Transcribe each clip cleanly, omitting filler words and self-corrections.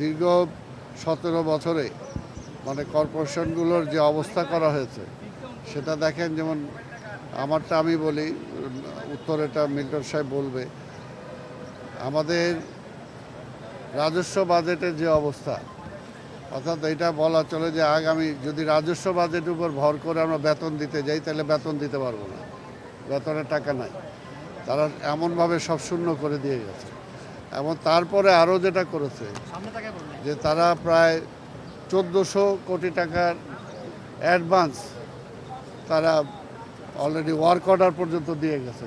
দীর্ঘ 17 বছরে মানে কর্পোরেশনগুলোর যে অবস্থা করা হয়েছে সেটা দেখেন। যেমন আমারটা আমি বলি, উত্তরেটা মিল্টন সাহেব বলবে। আমাদের রাজস্ব বাজেটের যে অবস্থা, অর্থাৎ এটা বলা চলে যে আগামী যদি রাজস্ব বাজেটের উপর ভর করে আমরা বেতন দিতে যাই তাহলে বেতন দিতে পারবো না, বেতনের টাকা নাই। তারা এমনভাবে সব শূন্য করে দিয়ে গেছে। এবং তারপরে আরও যেটা করেছে যে তারা প্রায় 1400 কোটি টাকার অ্যাডভান্স তারা অলরেডি ওয়ার্ক অর্ডার পর্যন্ত দিয়ে গেছে।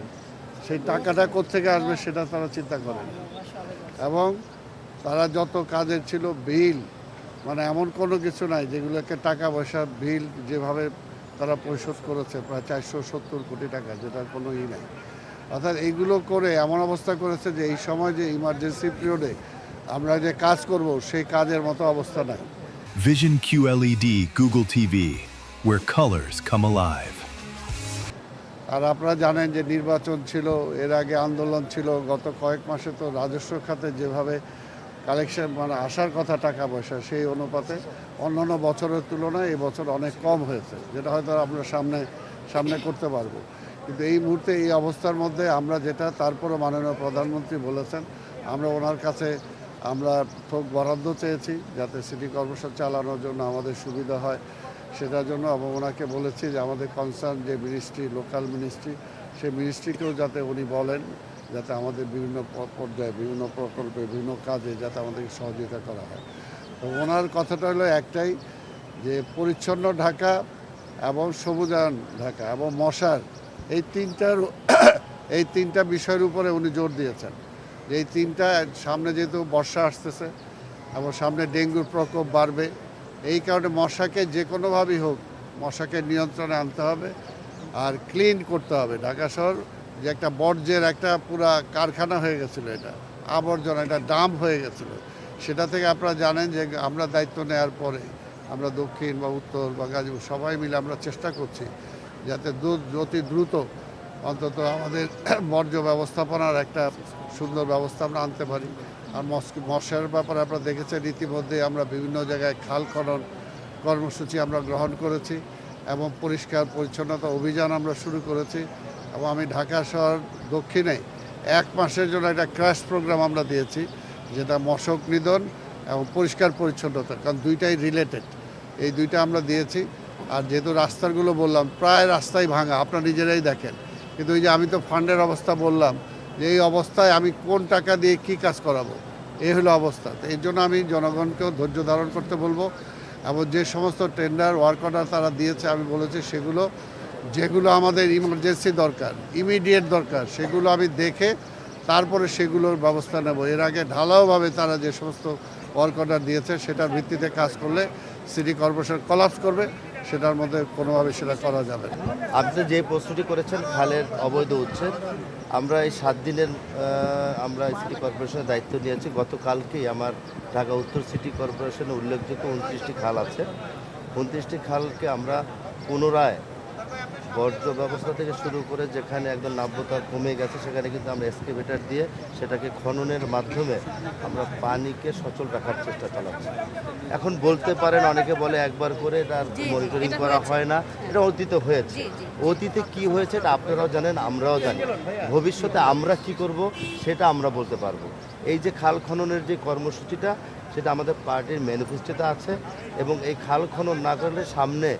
সেই টাকাটা কোত্থেকে আসবে সেটা তারা চিন্তা করেন। এবং তারা যত কাজের ছিল বিল, মানে এমন কোনো কিছু নাই যেগুলোকে টাকা পয়সা বিল যেভাবে তারা পরিশোধ করেছে প্রায় 470 কোটি টাকা, যেটার কোনো নাই। অর্থাৎ এইগুলো করে এমন অবস্থা করেছে যে এই সময় যে ইমার্জেন্সি পিরিয়ডে আমরা যে কাজ করব সেই কাজের মতো অবস্থা নাই। Vision QLED Google TV, where colors come alive. আর আপনারা জানেন যে নির্বাচন ছিল, এর আগে আন্দোলন ছিল। গত কয়েক মাসে তো রাজস্ব খাতে যেভাবে কালেকশন মানে আসার কথা টাকা পয়সা, সেই অনুপাতে অন্যান্য বছরের তুলনায় এই বছর অনেক কম হয়েছে, যেটা হয়তো আমরা সামনে করতে পারবো। কিন্তু এই মুহূর্তে এই অবস্থার মধ্যে আমরা যেটা, তারপরে মাননীয় প্রধানমন্ত্রী বলেছেন আমরা ওনার কাছে আমরা থোক বরাদ্দ চেয়েছি যাতে সিটি কর্পোরেশন চালানোর জন্য আমাদের সুবিধা হয় সেটার জন্য। এবং ওনাকে বলেছি যে আমাদের কনসার্ন যে মিনিস্ট্রি, লোকাল মিনিস্ট্রি, সেই মিনিস্ট্রিকেও যাতে উনি বলেন যাতে আমাদের বিভিন্ন পর্যায়ে বিভিন্ন প্রকল্পে বিভিন্ন কাজে যাতে আমাদেরকে সহযোগিতা করা হয়। তো ওনার কথাটা হলো একটাই, যে পরিচ্ছন্ন ঢাকা এবং সবুজায়ন ঢাকা এবং মশার এই তিনটা বিষয়ের উপরে উনি জোর দিয়েছেন। যে এই তিনটা, সামনে যেহেতু বর্ষা আসতেছে এবং সামনে ডেঙ্গুর প্রকোপ বাড়বে, এই কারণে মশাকে যে কোনোভাবেই হোক মশাকে নিয়ন্ত্রণে আনতে হবে আর ক্লিন করতে হবে। ঢাকা শহর যে একটা বর্জ্যের একটা পুরা কারখানা হয়ে গেছিলো, এটা আবর্জনা, এটা ডাম্প হয়ে গেছিলো, সেটা থেকে আপনারা জানেন যে আমরা দায়িত্ব নেওয়ার পরে আমরা দক্ষিণ বা উত্তর বা গাজীপুর সবাই মিলে আমরা চেষ্টা করছি যাতে অতি দ্রুত অন্তত আমাদের বর্জ্য ব্যবস্থাপনার একটা সুন্দর ব্যবস্থা আমরা আনতে পারি। আর মশার ব্যাপারে আপনারা দেখেছেন ইতিমধ্যে আমরা বিভিন্ন জায়গায় খাল খনন কর্মসূচি আমরা গ্রহণ করেছি এবং পরিষ্কার পরিচ্ছন্নতা অভিযান আমরা শুরু করেছি। এবং আমি ঢাকা শহর দক্ষিণে 1 মাসের জন্য একটা ক্র্যাশ প্রোগ্রাম আমরা দিয়েছি, যেটা মশক নিধন এবং পরিষ্কার পরিচ্ছন্নতা, কারণ দুইটাই রিলেটেড, এই দুইটা আমরা দিয়েছি। আর যেহেতু রাস্তাগুলো বললাম প্রায় রাস্তায় ভাঙা, আপনারা নিজেরাই দেখেন। কিন্তু ওই যে আমি তো ফান্ডের অবস্থা বললাম যে এই অবস্থায় আমি কোন টাকা দিয়ে কি কাজ করাবো, এই হলো অবস্থা। তো এর জন্য আমি জনগণকেও ধৈর্য ধারণ করতে বলবো। এবং যে সমস্ত টেন্ডার ওয়ার্ক অর্ডার তারা দিয়েছে আমি বলেছি যেগুলো আমাদের ইমার্জেন্সি দরকার, ইমিডিয়েট দরকার, সেগুলো আমি দেখে তারপরে সেগুলোর ব্যবস্থা নেব। এর আগে ঢালাওভাবে তারা যে সমস্ত ওয়ার্ক অর্ডার দিয়েছে সেটার ভিত্তিতে কাজ করলে সিটি কর্পোরেশন কলাপস করবে, সেটার মধ্যে কোনোভাবে সেটা করা যাবে না। আপনি যে প্রশ্নটি করেছেন খালের অবৈধ উচ্ছেদ, আমরা এই 7 দিনের আমরা সিটি কর্পোরেশনের দায়িত্ব নিয়েছি। গতকালকেই আমার ঢাকা উত্তর সিটি কর্পোরেশনে উল্লেখযোগ্য 29টি খাল আছে। 29টি খালকে আমরা পুনরায় বর্জ্য ব্যবস্থা থেকে শুরু করে যেখানে একদম নাব্যতা কমে গেছে সেখানে কিন্তু আমরা এক্সকেভেটর দিয়ে সেটাকে খননের মাধ্যমে আমরা পানিকে সচল রাখার চেষ্টা চালাচ্ছি। এখন বলতে পারেন, অনেকে বলে একবার করে তার মনিটরিং করা হয় না, এটা অতীতে হয়েছে। অতীতে কি হয়েছে এটা আপনারাও জানেন, আমরাও জানি। ভবিষ্যতে আমরা কি করব সেটা আমরা বলতে পারবো। এই যে খাল খননের যে কর্মসূচিটা, সেটা আমাদের পার্টির ম্যানিফেস্টোতে আছে এবং এই খাল খনন না করলে সামনে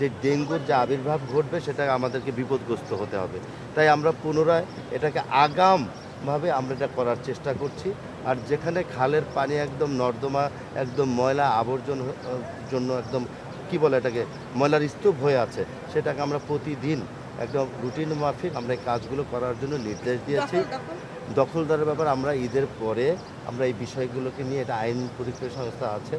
যে ডেঙ্গুর যে আবির্ভাব ঘটবে সেটা আমাদেরকে বিপদগ্রস্ত হতে হবে। তাই আমরা পুনরায় এটাকে আগামভাবে আমরা এটা করার চেষ্টা করছি। আর যেখানে খালের পানি একদম নর্দমা, একদম ময়লা আবর্জন জন্য একদম কি বলে এটাকে ময়লার স্তূপ হয়ে আছে, সেটাকে আমরা প্রতিদিন একদম রুটিন মাফিক আমরা এই কাজগুলো করার জন্য নির্দেশ দিয়েছি। দখলদারের ব্যাপার আমরা ঈদের পরে আমরা এই বিষয়গুলোকে নিয়ে, এটা আইন পরীক্ষা সংস্থা আছে,